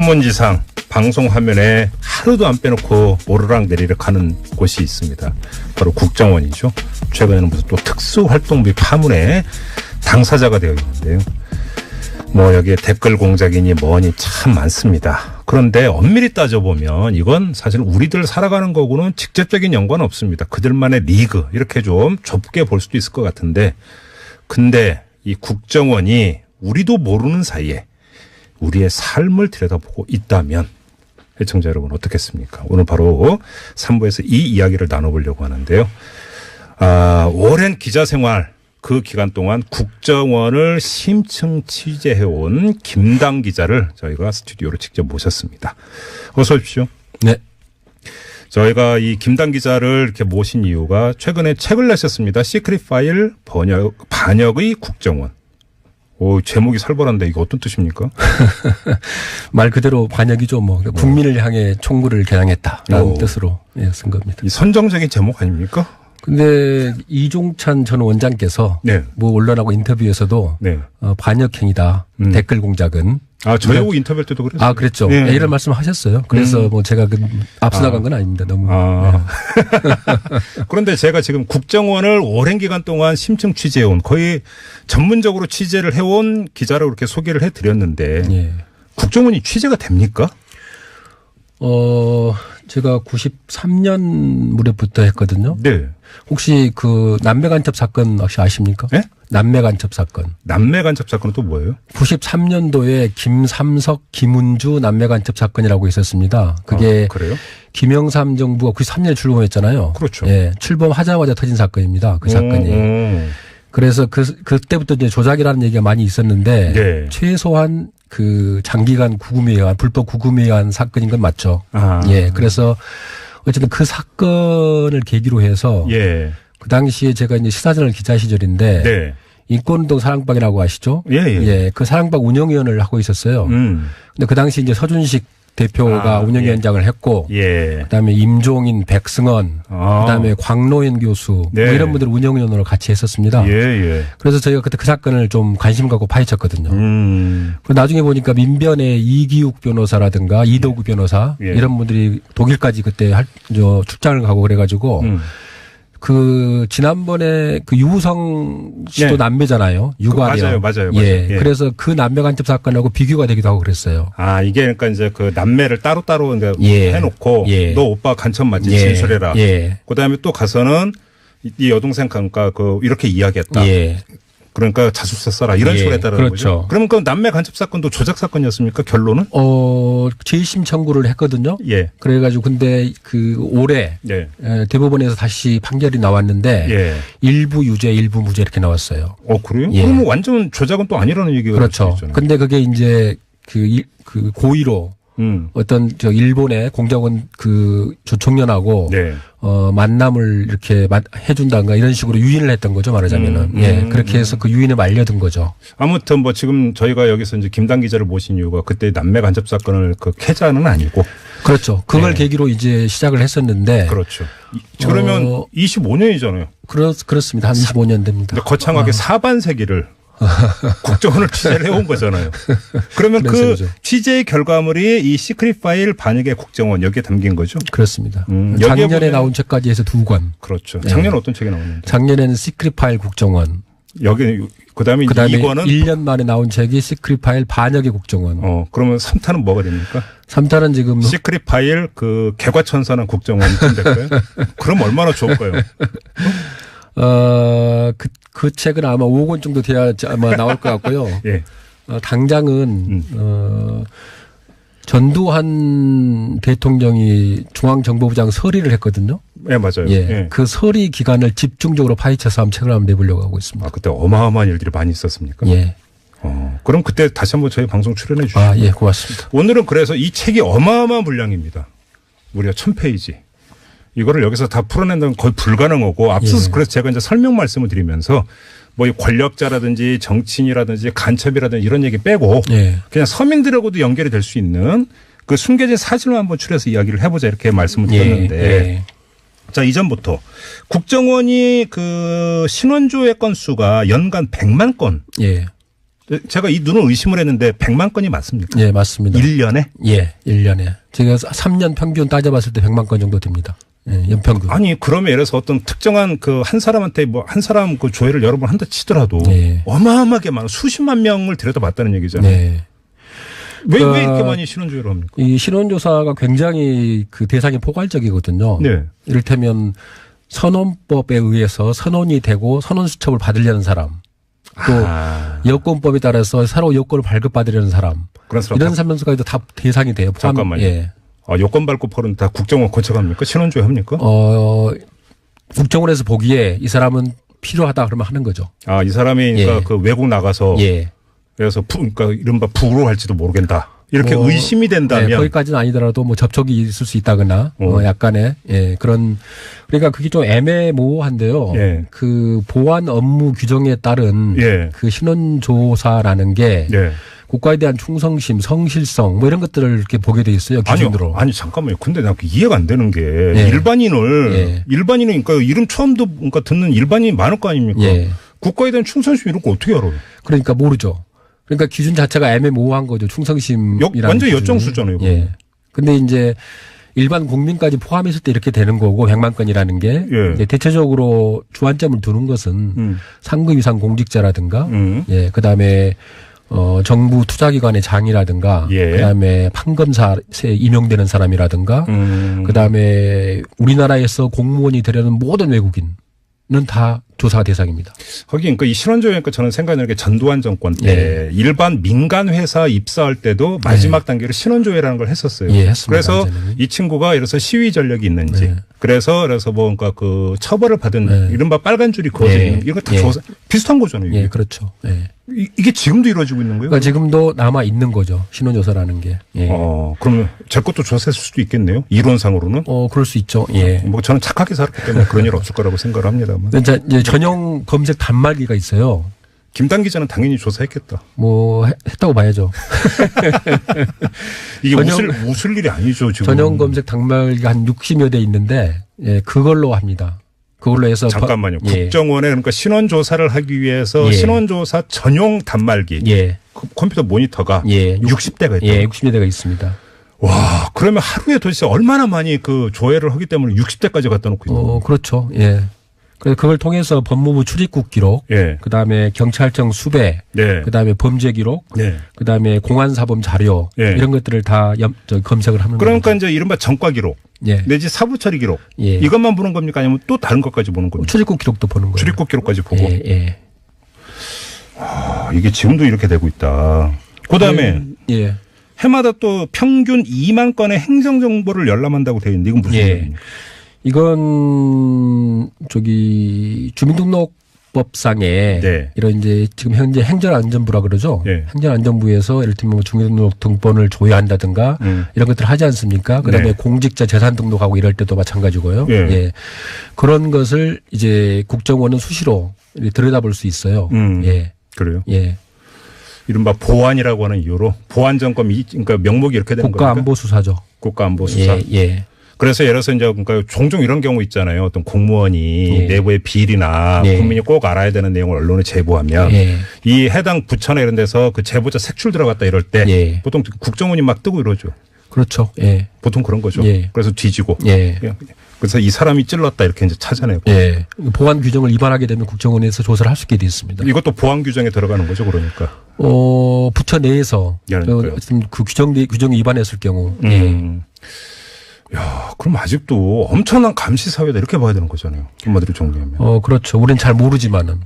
신문지상 방송 화면에 하루도 안 빼놓고 오르락내리락 하는 곳이 있습니다. 바로 국정원이죠. 최근에는 무슨 또 특수활동비 파문에 당사자가 되어 있는데요. 뭐 여기에 댓글 공작이니 뭐니 참 많습니다. 그런데 엄밀히 따져보면 이건 사실 우리들 살아가는 거고는 직접적인 연관은 없습니다. 그들만의 리그 이렇게 좀 좁게 볼 수도 있을 것 같은데 근데 이 국정원이 우리도 모르는 사이에 우리의 삶을 들여다보고 있다면 시청자 여러분 어떻겠습니까? 오늘 바로 3부에서 이 이야기를 나눠보려고 하는데요. 오랜 기자 생활 그 기간 동안 국정원을 심층 취재해온 김당 기자를 저희가 스튜디오로 직접 모셨습니다. 어서 오십시오. 네. 저희가 이 김당 기자를 이렇게 모신 이유가 최근에 책을 내셨습니다. 시크릿 파일 반역의 국정원. 오, 제목이 살벌한데 이거 어떤 뜻입니까? 말 그대로 반역이죠. 뭐 국민을 향해 총구를 겨냥했다라는 뜻으로 쓴 겁니다. 이 선정적인 제목 아닙니까? 근데 이종찬 전 원장께서 네. 뭐 언론하고 인터뷰에서도 네. 반역행위다. 댓글 공작은. 저희하고 인터뷰할 때도 그랬어요. 그랬죠. 네. 이런 말씀을 하셨어요. 그래서 뭐 제가 앞서 나간 건 아닙니다. 너무. 그런데 제가 지금 국정원을 오랜 기간 동안 심층 취재해온 거의 전문적으로 취재를 해온 기자라고 이렇게 소개를 해드렸는데 예. 국정원이 취재가 됩니까? 제가 93년 무렵부터 했거든요. 네. 혹시 그 남매 간첩 사건 혹시 아십니까? 네? 남매 간첩 사건. 남매 간첩 사건은 또 뭐예요? 93년도에 김삼석, 김은주 남매 간첩 사건이라고 있었습니다. 그게 그래요? 김영삼 정부가 93년에 출범했잖아요. 그렇죠. 예, 출범하자마자 터진 사건입니다. 그 사건이. 그래서 그때부터 이제 조작이라는 얘기가 많이 있었는데 네. 최소한 그 장기간 구금에 의한 불법 구금에 의한 사건인 건 맞죠. 예, 그래서 어쨌든 그 사건을 계기로 해서 예. 그 당시에 제가 이제 시사저널 기자 시절인데 네. 인권운동 사랑방이라고 아시죠? 예. 예, 그 사랑방 운영위원을 하고 있었어요. 근데 그 당시 이제 서준식 대표가 운영위원장을 했고, 예. 그다음에 임종인, 백승원, 그다음에 광노현 교수 네. 뭐 이런 분들 운영위원으로 같이 했었습니다. 예. 그래서 저희가 그때 그 사건을 좀 관심 갖고 파헤쳤거든요. 그리고 나중에 보니까 민변의 이기욱 변호사라든가 이도구 변호사 이런 분들이 독일까지 그때 출장을 가고 그래가지고. 그 지난번에 그 유우성 씨도 남매잖아요. 유가리요. 맞아요. 예. 그래서 그 남매 간첩 사건하고 비교가 되기도 하고 그랬어요. 이게 그러니까 이제 그 남매를 따로따로 해놓고 너 오빠 간첩 맞지 진술해라. 그다음에 또 가서는 이 여동생 그러니까 이렇게 이야기했다. 그러니까 자술서 써라 이런 식으로 했다는 그렇죠. 거죠. 그러면 그 남매 간첩 사건도 조작 사건이었습니까? 결론은? 재심 청구를 했거든요. 예. 그래가지고 근데 그 올해 대법원에서 다시 판결이 나왔는데 일부 유죄, 일부 무죄 이렇게 나왔어요. 그래요? 그러면 완전 조작은 또 아니라는 얘기가 그렇죠. 근데 그게 이제 그 고의로 어떤 일본의 공작원 조총련하고 만남을 이렇게 해준다든가 이런 식으로 유인을 했던 거죠, 말하자면은. 그렇게 해서 그 유인에 말려든 거죠. 아무튼 뭐 지금 저희가 여기서 이제 김당 기자를 모신 이유가 그때 남매 간첩 사건을 캐자는 아니고. 그렇죠. 그걸 계기로 이제 시작을 했었는데. 그렇죠. 그러면 25년이잖아요. 그렇습니다. 한 25년 됩니다. 근데 거창하게 사반세기를 국정원을 취재를 해온 거잖아요. 그러면 그 취재의 결과물이 이 시크릿 파일 반역의 국정원 여기에 담긴 거죠? 그렇습니다. 작년에 나온 책까지 해서 2권. 그렇죠. 작년에 어떤 책이 나왔는데? 작년에는 시크릿 파일 국정원. 여기 그다음에 2권은 1년 만에 나온 책이 시크릿 파일 반역의 국정원. 그러면 3탄은 뭐가 됩니까? 3탄은 지금 시크릿 파일 개과천선한 국정원 될까요? 그럼 얼마나 좋을까요? 그 책은 아마 5권 정도 돼야 아마 나올 것 같고요. 당장은 전두환 대통령이 중앙정보부장 서리를 했거든요. 네, 맞아요. 그 서리 기간을 집중적으로 파헤쳐서 한번 책을 한번 내보려고 하고 있습니다. 그때 어마어마한 일들이 많이 있었습니까? 그럼 그때 다시 한번 저희 방송 출연해 주시죠. 예, 고맙습니다. 오늘은 그래서 이 책이 어마어마한 분량입니다. 무려 1000페이지. 이거를 여기서 다 풀어낸다면 거의 불가능하고 앞서서 그래서 제가 이제 설명 말씀을 드리면서 뭐 이 권력자라든지 정치인이라든지 간첩이라든지 이런 얘기 빼고 그냥 서민들하고도 연결이 될 수 있는 그 숨겨진 사실을 한번 추려서 이야기를 해보자 이렇게 말씀을 드렸는데 자, 이전부터 국정원이 그 신원조회 건수가 연간 100만 건 제가 이 눈을 의심을 했는데 100만 건이 맞습니까? 예, 맞습니다. 1년에? 예, 1년에. 제가 3년 평균 따져봤을 때 100만 건 정도 됩니다. 예, 연평균. 아니, 그러면 예를 들어서 어떤 특정한 그 한 사람한테 뭐 한 사람 그 조회를 여러 번 한다 치더라도 예. 어마어마하게 많은 수십만 명을 들여다봤다는 얘기잖아요. 네. 왜 이렇게 많이 신원조회를 합니까? 이 신원조사가 굉장히 그 대상이 포괄적이거든요. 네. 이를테면 선원법에 의해서 선원이 되고 선원수첩을 받으려는 사람. 또 여권법에 따라서 새로 여권을 발급받으려는 사람. 그런 사람 이런 사람까지도 다 대상이 돼요. 잠깐만요. 예. 여권 발급하는 다 국정원 거쳐갑니까? 신원조회 합니까? 국정원에서 보기에 이 사람은 필요하다 그러면 하는 거죠. 이 사람이 그러니까 예. 그 외국 나가서 예. 그래서 그러니까 이른바 부로 할지도 모르겠다. 이렇게 의심이 된다면. 네, 거기까지는 아니더라도 뭐 접촉이 있을 수 있다거나 약간의 그런 그러니까 그게 좀 애매모호한데요. 예. 그 보안 업무 규정에 따른 예. 그 신원조사라는 게 예. 국가에 대한 충성심, 성실성 뭐 이런 것들을 이렇게 보게 돼 있어요. 기준으로. 아니 잠깐만요. 근데 나 이해가 안 되는 게 예. 일반인은 그러니까 이름 처음 그러니까 듣는 일반인이 많을 거 아닙니까? 예. 국가에 대한 충성심 이런 거 어떻게 알아요? 그러니까 모르죠. 그러니까 기준 자체가 애매모호한 거죠. 충성심이라는 완전 기준이. 역정수잖아요. 예. 근데 이제 일반 국민까지 포함했을 때 이렇게 되는 거고 100만 건이라는 게 예. 대체적으로 주안점을 두는 것은 상급 이상 공직자라든가 예. 그다음에 정부 투자기관의 장이라든가 예. 그다음에 판검사에 임용되는 사람이라든가 그다음에 우리나라에서 공무원이 되려는 모든 외국인은 다 조사 대상입니다. 거기 그러니까 이 신원조회니까 저는 생각나는 게 전두환 정권 때 예. 일반 민간 회사 입사할 때도 마지막 단계로 신원조회라는 걸 했었어요. 예, 했습니다. 그래서 완전히. 이 친구가 예를 들어서 시위 전력이 있는지 네. 그래서 뭐 그러니까 그 처벌을 받은 네. 이른바 빨간 줄이 그어져 예. 있는 이런 거 다 예. 조사 비슷한 거잖아요. 이게. 예, 그렇죠. 예. 이게 지금도 이루어지고 있는 거예요? 그러니까 지금도 남아 있는 거죠. 신원조사라는 게. 예. 그러면 제 것도 조사했을 수도 있겠네요. 이론상으로는. 그럴 수 있죠. 예. 뭐 저는 착하게 살았기 때문에 그런 일 없을 거라고 생각을 합니다만. 이제 전용 검색 단말기가 있어요. 김단 기자는 당연히 조사했겠다. 뭐 했다고 봐야죠. 이게 웃을 일이 아니죠. 지금. 전용 검색 단말기가 한 60여 대 있는데 예, 그걸로 합니다. 그걸로 해서 잠깐만요. 예. 국정원에 그러니까 신원조사를 하기 위해서 예. 신원조사 전용 단말기 예. 컴퓨터 모니터가 예. 60대가 있다. 예, 60여 대가 있습니다. 와, 그러면 하루에 도대체 얼마나 많이 그 조회를 하기 때문에 60대까지 갖다 놓고 있는 거예요? 그렇죠. 예. 그래서 그걸 통해서 법무부 출입국 기록, 예. 그다음에 경찰청 수배, 네. 그다음에 범죄 기록, 네. 그다음에 공안사범 자료 예. 이런 것들을 다 검색을 하는 그러니까 겁니다. 이제 이른바 전과 기록 예. 내지 사부 처리 기록 예. 이것만 보는 겁니까 아니면 또 다른 것까지 보는 겁니까? 출입국 기록도 보는 거예요. 출입국 기록까지 보고. 예, 예. 이게 지금도 이렇게 되고 있다. 그다음에 예. 해마다 또 평균 2만 건의 행정 정보를 열람한다고 되어 있는데 이건 무슨 예. 소리입니까? 이건 주민등록법상에 네. 이런 이제 지금 현재 행정안전부라 그러죠. 예. 행정안전부에서 예를 들면 주민등록 등본을 조회한다든가 이런 것들을 하지 않습니까? 그다음에 네. 공직자 재산 등록하고 이럴 때도 마찬가지고요. 예. 예. 그런 것을 이제 국정원은 수시로 들여다볼 수 있어요. 예. 그래요. 예. 이른바 보안이라고 하는 이유로 보안 점검 그러니까 명목이 이렇게 된 겁니까? 국가안보수사죠. 국가안보수사. 예. 예. 그래서 예를 들어서 이제 그러니까 종종 이런 경우 있잖아요. 어떤 공무원이 예. 내부의 비리나 예. 국민이 꼭 알아야 되는 내용을 언론에 제보하면 예. 이 해당 부처나 이런 데서 그 제보자 색출 들어갔다 이럴 때 예. 보통 국정원이 막 뜨고 이러죠. 그렇죠. 예. 보통 그런 거죠. 예. 그래서 뒤지고. 예. 그래서 이 사람이 찔렀다 이렇게 이제 찾아내고. 예. 보안 규정을 위반하게 되면 국정원에서 조사를 할 수 있게 돼 있습니다. 이것도 보안 규정에 들어가는 거죠, 그러니까. 부처 내에서 어쨌든 그 규정이 위반했을 경우. 예. 야, 그럼 아직도 엄청난 감시 사회다 이렇게 봐야 되는 거잖아요. 한마디로 정리하면. 그렇죠. 우리는 잘 모르지만은.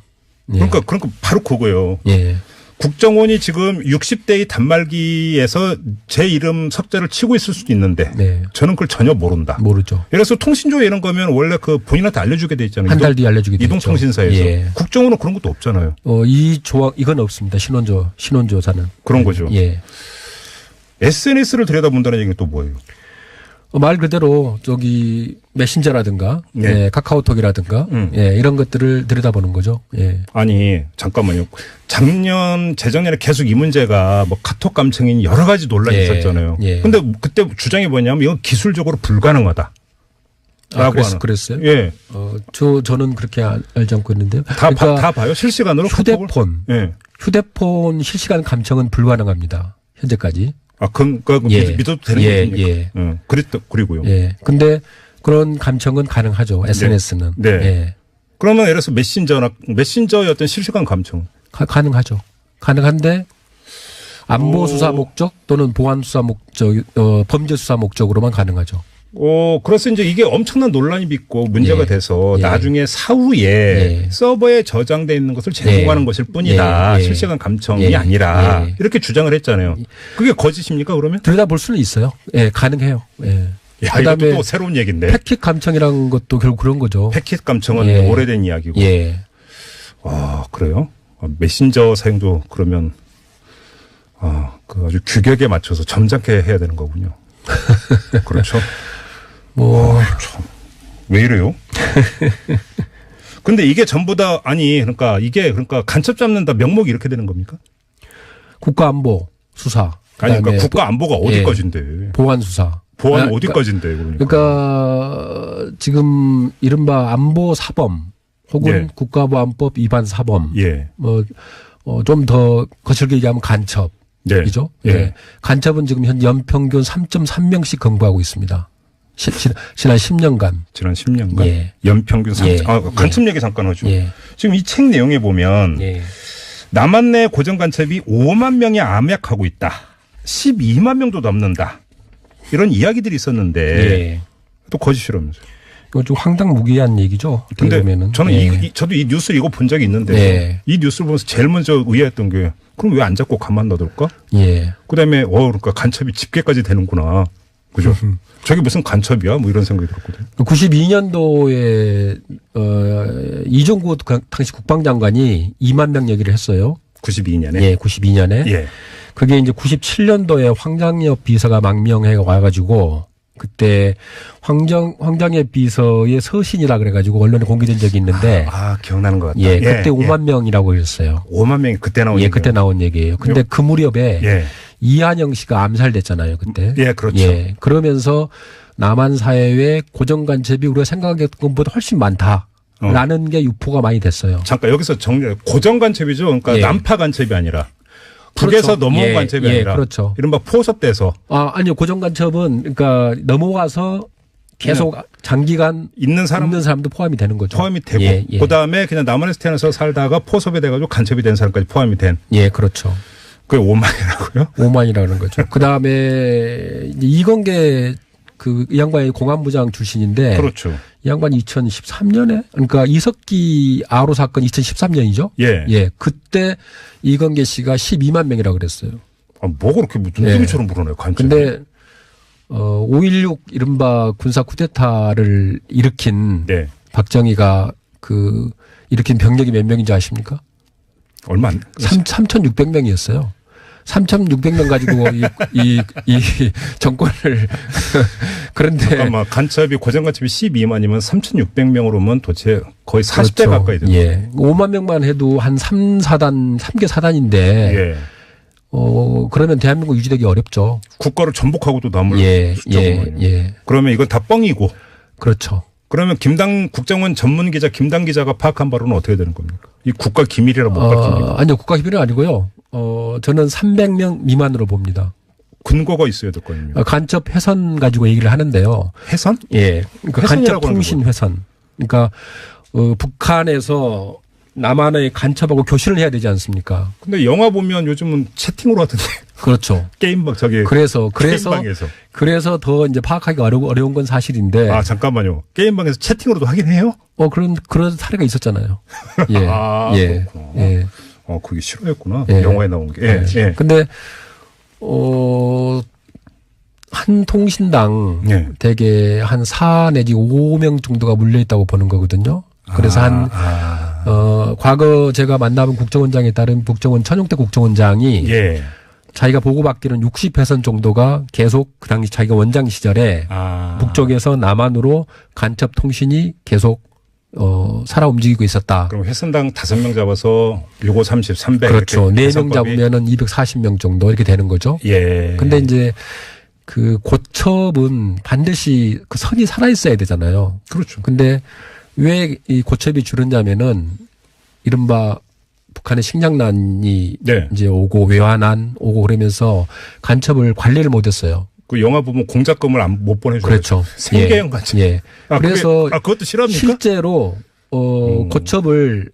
예. 그러니까 바로 그거예요. 예. 국정원이 지금 60대의 단말기에서 제 이름 석자를 치고 있을 수도 있는데 네. 저는 그걸 전혀 모른다. 모르죠. 예를 들어서 통신조 이런 거면 원래 그 본인한테 알려주게 돼 있잖아요. 한 달 뒤에 알려주게 돼 있죠. 이동통신사에서. 예. 국정원은 그런 것도 없잖아요. 이건 없습니다. 신원조사는. 그런 거죠. 예. SNS를 들여다본다는 얘기는 또 뭐예요? 말 그대로 메신저라든가 예, 카카오톡이라든가 예, 이런 것들을 들여다보는 거죠. 예. 아니 잠깐만요. 재작년에 계속 이 문제가 뭐 카톡 감청인 여러 가지 논란이 예. 있었잖아요. 예. 근데 그때 주장이 뭐냐면 이건 기술적으로 불가능하다. 그랬어요? 예. 저는 그렇게 알지 않고 있는데요. 다 봐요? 실시간으로? 휴대폰. 예. 휴대폰 실시간 감청은 불가능합니다. 현재까지. 그러니까 믿어도 되는 겁니까? 그리고요. 예. 근데 그런 감청은 가능하죠. SNS는. 네. 예. 그러면 예를 들어서 메신저의 어떤 실시간 감청. 가능하죠. 가능한데 안보 수사 목적 또는 보안 수사 목적, 범죄 수사 목적으로만 가능하죠. 그래서 이제 이게 엄청난 논란이 빚고 문제가 돼서 나중에 사후에 서버에 저장돼 있는 것을 제공하는 것일 뿐이다. 실시간 감청이 아니라 이렇게 주장을 했잖아요. 그게 거짓입니까 그러면? 들여다볼 수는 있어요. 예, 가능해요. 예. 그다음에 또 새로운 얘기인데. 패킷 감청이라는 것도 결국 그런 거죠. 패킷 감청은 오래된 이야기고. 그래요? 메신저 사용도 그러면 아주 규격에 맞춰서 점잖게 해야 되는 거군요. 그렇죠. 왜 이래요? 근데 이게 전부 다 그러니까 간첩 잡는다 명목이 이렇게 되는 겁니까? 국가안보 수사. 그러니까 국가안보가 어디까지인데? 보안 수사. 보안 어디까지인데 그러니까 지금 이른바 안보 사범 혹은 국가보안법 위반 사범. 좀 더 거칠게 얘기하면 간첩이죠. 간첩은 지금 현 연평균 3.3명씩 검거하고 있습니다. 지난 10년간. 지난 10년간. 연평균 3. 간첩 얘기 잠깐 하죠. 지금 이 책 내용에 보면 남한 내 고정 간첩이 5만 명이 암약하고 있다. 12만 명도 넘는다. 이런 이야기들이 있었는데 또 거짓이라면서요. 이거 좀 황당무계한 얘기죠. 근데 보면은. 저는 저도 이 뉴스를 읽어본 적이 있는데 이 뉴스를 보면서 제일 먼저 의아했던 게 그럼 왜 안 잡고 가만 놔둘까? 그다음에 그러니까 간첩이 집계까지 되는구나. 그죠? 저게 무슨 간첩이야? 뭐 이런 생각이 들었거든요. 92년도에 이종구 당시 국방장관이 2만 명 얘기를 했어요. 92년에? 92년에. 그게 이제 97년도에 황장엽 비서가 망명해 와가지고 그때 황장엽 비서의 서신이라 그래가지고 언론에 공개된 적이 있는데. 기억나는 것 같다. 그때 5만 명이라고 했어요. 5만 명이 그때 나온 얘기예요. 그때 나온 얘기예요. 근데 그 무렵에 이한영 씨가 암살됐잖아요, 그때. 그렇죠. 그러면서 남한 사회의 고정 간첩이 우리가 생각했던 것보다 훨씬 많다. 라는 게 유포가 많이 됐어요. 잠깐 여기서 고정 간첩이죠. 그러니까 난파 간첩이 아니라. 북에서 넘어온 간첩이 아니라. 그렇죠. 이른바 포섭돼서. 아니요. 고정 간첩은 그러니까 넘어가서 계속 장기간 있는 사람도 포함이 되는 거죠. 포함이 되고. 그다음에 그냥 남한에서 태어나서 살다가 포섭이 돼가지고 간첩이 된 사람까지 포함이 된. 그렇죠. 그게 5만이라고요? 5만이라는 거죠. 그다음에 이건계 이 양반이 공안부장 출신인데. 그렇죠. 이 양반이 2013년에 그러니까 이석기 아로 사건 2013년이죠. 그때 이건계 씨가 12만 명이라고 그랬어요. 뭐 그렇게 무슨 소리처럼 부르네요. 간첩. 근데 5.16 이른바 군사 쿠데타를 일으킨 박정희가 일으킨 병력이 몇 명인지 아십니까? 얼마 안 3,600명이었어요. 3,600명 가지고 이 정권을 그런데 잠깐만 간첩이 고정 간첩이 12만이면 3,600명으로면 도대체 거의 40대 가까이 됩니다. 5만 명만 해도 한 3개 사단인데 그러면 대한민국 유지되기 어렵죠. 국가를 전복하고도 남을 숫자구만요. 그러면 이건 다 뻥이고. 그렇죠. 그러면 국정원 전문 기자 김당 기자가 파악한 바로는 어떻게 되는 겁니까? 이 국가 기밀이라 못 밝힙니까? 아니요, 국가 기밀은 아니고요. 저는 300명 미만으로 봅니다. 근거가 있어야 될 거 아닙니까? 간첩 회선 가지고 얘기를 하는데요. 회선? 그러니까 간첩 통신 회선. 그러니까 북한에서 남한의 간첩하고 교신을 해야 되지 않습니까? 근데 영화 보면 요즘은 채팅으로 하던데. 그렇죠. 게임방 그래서 더 이제 파악하기가 어려운 건 사실인데. 잠깐만요. 게임방에서 채팅으로도 하긴 해요? 그런 사례가 있었잖아요. 그렇구나. 그게 싫어했구나. 영화에 나온 게. 근데 한 통신당 대개 한 4 내지 5명 정도가 물려 있다고 보는 거거든요. 그래서 과거 제가 만나본 국정원장에 따른 국정원 천용태 국정원장이 자기가 보고받기는 60회선 정도가 계속 그 당시 자기가 원장 시절에 북쪽에서 남한으로 간첩 통신이 계속 살아 움직이고 있었다. 그럼 회선당 5명 잡아서 65, 30, 300. 그렇죠. 4명 잡으면은 240명 정도 이렇게 되는 거죠. 근데 이제 그 고첩은 반드시 그 선이 살아 있어야 되잖아요. 그렇죠. 근데 왜 이 고첩이 줄었냐면은 이른바 북한의 식량난이 네. 이제 오고 외환난 오고 그러면서 간첩을 관리를 못했어요. 그 영화 보면 공작금을 못 보내줘요. 그렇죠. 생계형 간첩. 예. 그래서 그것도 싫어합니까? 실제로 고첩을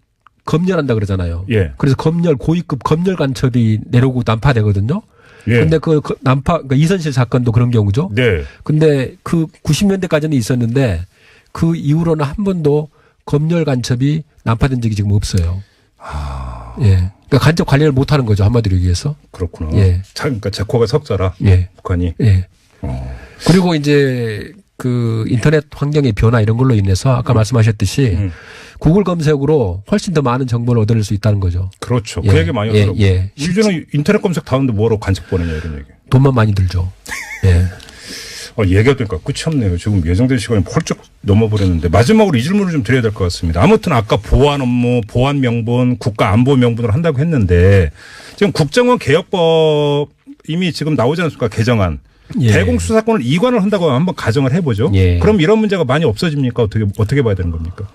검열한다 그러잖아요. 예. 그래서 고위급 검열 간첩이 내려오고 난파되거든요. 예. 근데 그러니까 이선실 사건도 그런 경우죠. 네. 근데 그 90년대까지는 있었는데 그 이후로는 한 번도 검열 간첩이 난파된 적이 지금 없어요. 예. 그러니까 간첩 관리를 못 하는 거죠. 한마디로 얘기해서. 그렇구나. 예. 그러니까 제코가 석자라. 예. 북한이. 예. 그리고 이제 그 인터넷 환경의 변화 이런 걸로 인해서 아까 말씀하셨듯이 구글 검색으로 훨씬 더 많은 정보를 얻을 수 있다는 거죠. 그렇죠. 예. 그 얘기 많이 하더라고요. 예. 이제는 인터넷 검색 다 하는데 뭐하러 간첩 보내냐 이런 얘기. 돈만 많이 들죠. 예. 얘기가 되니까 끝이 없네요. 지금 예정된 시간이 펄쩍 넘어버렸는데 마지막으로 이 질문을 좀 드려야 될 것 같습니다. 아무튼 아까 보안 업무, 보안 명분, 국가 안보 명분으로 한다고 했는데 지금 국정원 개혁법 이미 지금 나오지 않습니까? 개정안. 예. 대공수사권을 이관을 한다고 한번 가정을 해보죠. 예. 그럼 이런 문제가 많이 없어집니까? 어떻게 봐야 되는 겁니까?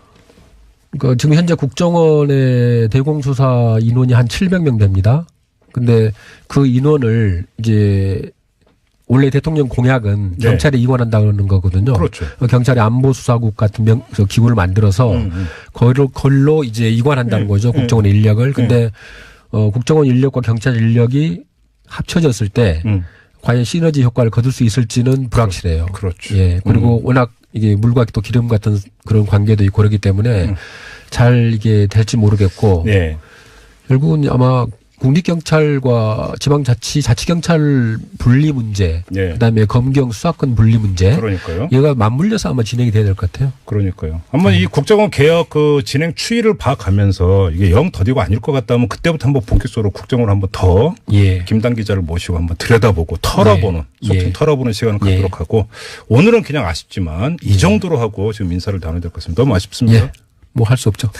그러니까 지금 현재 국정원의 대공수사 인원이 한 700명 됩니다. 근데 그 인원을 이제 원래 대통령 공약은 네. 경찰에 이관한다는 거거든요. 그렇죠. 경찰의 안보수사국 같은 기구를 만들어서 그걸로 이제 이관한다는 거죠. 국정원 인력을. 근데 국정원 인력과 경찰 인력이 합쳐졌을 때 과연 시너지 효과를 거둘 수 있을지는 불확실해요. 그렇죠. 예. 그리고 워낙 이게 물과 또 기름 같은 그런 관계도 있고 그렇기 때문에 잘 이게 될지 모르겠고 네. 결국은 아마 국립경찰과 자치경찰 분리 문제, 네. 그다음에 검경 수사권 분리 문제, 그러니까요. 얘가 맞물려서 아마 진행이 돼야 될 것 같아요. 그러니까요. 한번 이 국정원 개혁 그 진행 추이를 봐가면서 이게 영 더디고 아닐 것 같다면 그때부터 한번 본격적으로 국정원을 한번 더 예. 김단 기자를 모시고 한번 들여다보고 털어보는 속좀 예. 털어보는 시간을 갖도록 하고 오늘은 그냥 아쉽지만 이 정도로 하고 지금 인사를 나눠야 될 것 같습니다. 너무 아쉽습니다. 예. 뭐 할 수 없죠.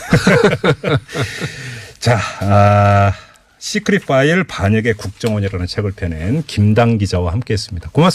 자, 시크릿 파일 반역의 국정원이라는 책을 펴낸 김단 기자와 함께했습니다. 고맙습니다.